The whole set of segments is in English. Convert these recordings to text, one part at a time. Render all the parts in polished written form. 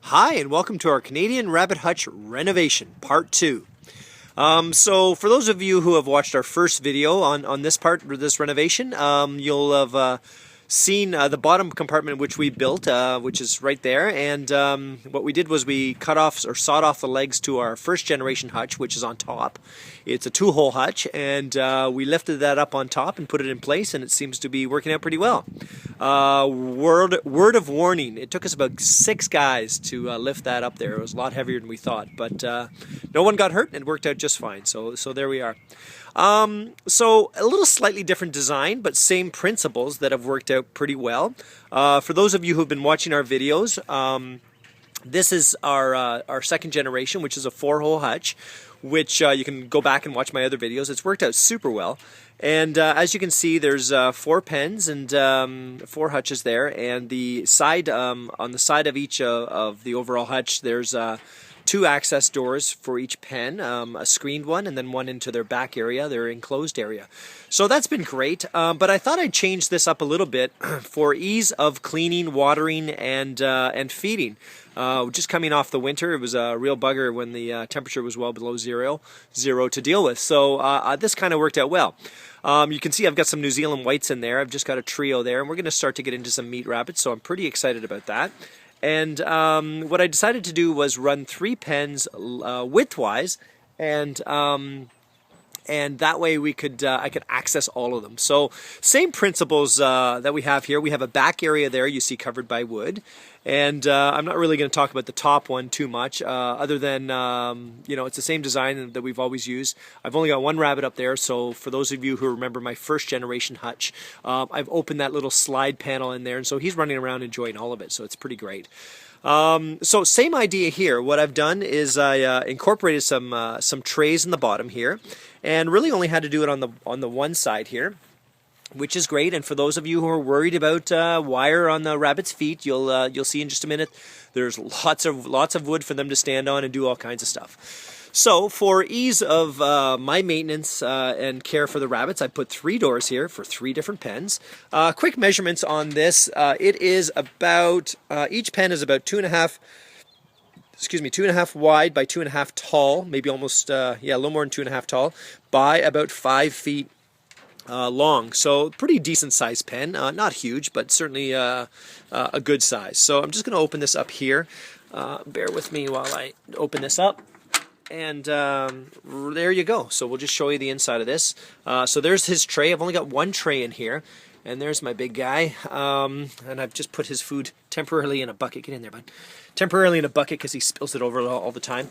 Hi, and welcome to our Canadian Rabbit Hutch Renovation, Part 2. So for those of you who have watched our first video on this this renovation, you'll have seen the bottom compartment which we built, which is right there. And what we did was we cut off or sawed off the legs to our first generation hutch, which is on top. It's a 2-hole hutch, and we lifted that up on top and put it in place, and it seems to be working out pretty well. Word of warning, it took us about 6 guys to lift that up there. It was a lot heavier than we thought, but no one got hurt and it worked out just fine. So there we are. So a little slightly different design, but same principles that have worked out pretty well. For those of you who've been watching our videos, this is our second generation, which is a 4-hole hutch, which you can go back and watch my other videos. It's worked out super well. And as you can see, there's 4 pens and 4 hutches there, and the side on the side of each of the overall hutch, there's 2 access doors for each pen, a screened one and then one into their back area, their enclosed area. So that's been great, but I thought I'd change this up a little bit for ease of cleaning, watering, and feeding. Just coming off the winter, it was a real bugger when the temperature was well below zero to deal with. So this kind of worked out well. You can see I've got some New Zealand whites in there. I've just got a trio there, and we're going to start to get into some meat rabbits, so I'm pretty excited about that. And what I decided to do was run 3 pens widthwise, and that way we could I could access all of them. So same principles that we have here. We have a back area there you see covered by wood, and I'm not really going to talk about the top one too much, other than you know, it's the same design that we've always used. I've only got 1 rabbit up there, so for those of you who remember my first generation hutch, I've opened that little slide panel in there, and so he's running around enjoying all of it, so it's pretty great. So same idea here. What I've done is I incorporated some trays in the bottom here, and really only had to do it on the one side here, which is great. And for those of you who are worried about wire on the rabbit's feet, you'll see in just a minute, there's lots of wood for them to stand on and do all kinds of stuff. So for ease of my maintenance and care for the rabbits, I put 3 doors here for 3 different pens. Quick measurements on this: it is about each pen is about 2.5 wide by 2.5 tall, maybe almost a little more than 2.5 tall, by about 5 feet long. So pretty decent sized pen, not huge, but certainly a good size. So I'm just going to open this up here. Bear with me while I open this up. And there you go. So we'll just show you the inside of this. So there's his tray. I've only got 1 tray in here. And there's my big guy. And I've just put his food temporarily in a bucket. Get in there, bud. Temporarily in a bucket because he spills it over all the time.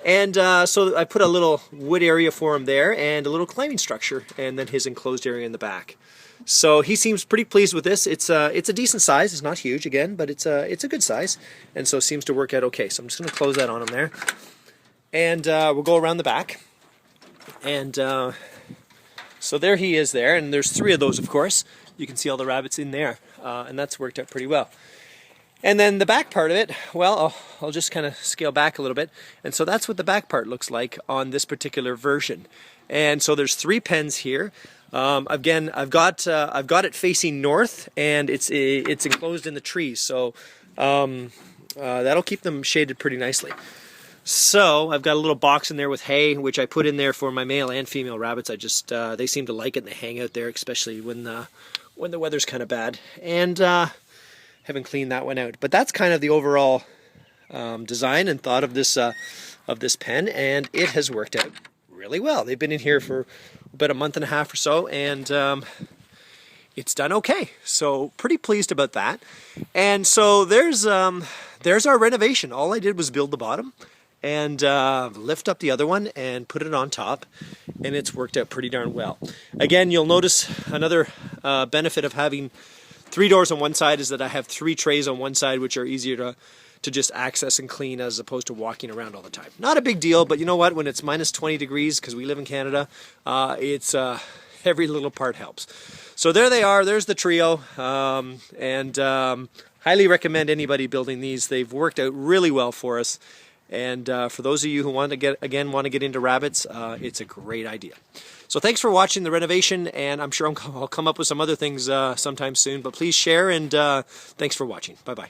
And so I put a little wood area for him there and a little climbing structure, and then his enclosed area in the back. So he seems pretty pleased with this. It's a decent size. It's not huge again, but it's a good size, and so it seems to work out okay. So I'm just going to close that on him there. And we'll go around the back. And so there he is there, and there's 3 of those, of course. You can see all the rabbits in there, and that's worked out pretty well. And then the back part of it, well, I'll just kind of scale back a little bit. And so that's what the back part looks like on this particular version. And so there's 3 pens here. Again, I've got it facing north, and it's enclosed in the trees, so that'll keep them shaded pretty nicely. So I've got a little box in there with hay, which I put in there for my male and female rabbits. I just they seem to like it, and they hang out there, especially when the weather's kind of bad. And haven't cleaned that one out, but that's kind of the overall design and thought of this pen, and it has worked out really well. They've been in here for about a month and a half or so, and it's done okay. So pretty pleased about that. And so there's our renovation. All I did was build the bottom and lift up the other one and put it on top, and it's worked out pretty darn well. Again, you'll notice another benefit of having 3 doors on one side is that I have 3 trays on one side, which are easier to just access and clean as opposed to walking around all the time. Not a big deal, but you know what? When it's minus 20 degrees, because we live in Canada, it's every little part helps. So there they are. There's the trio, and highly recommend anybody building these. They've worked out really well for us. And for those of you who want to get into rabbits, it's a great idea. So thanks for watching the renovation, and I'm sure I'll come up with some other things sometime soon. But please share, and thanks for watching. Bye-bye.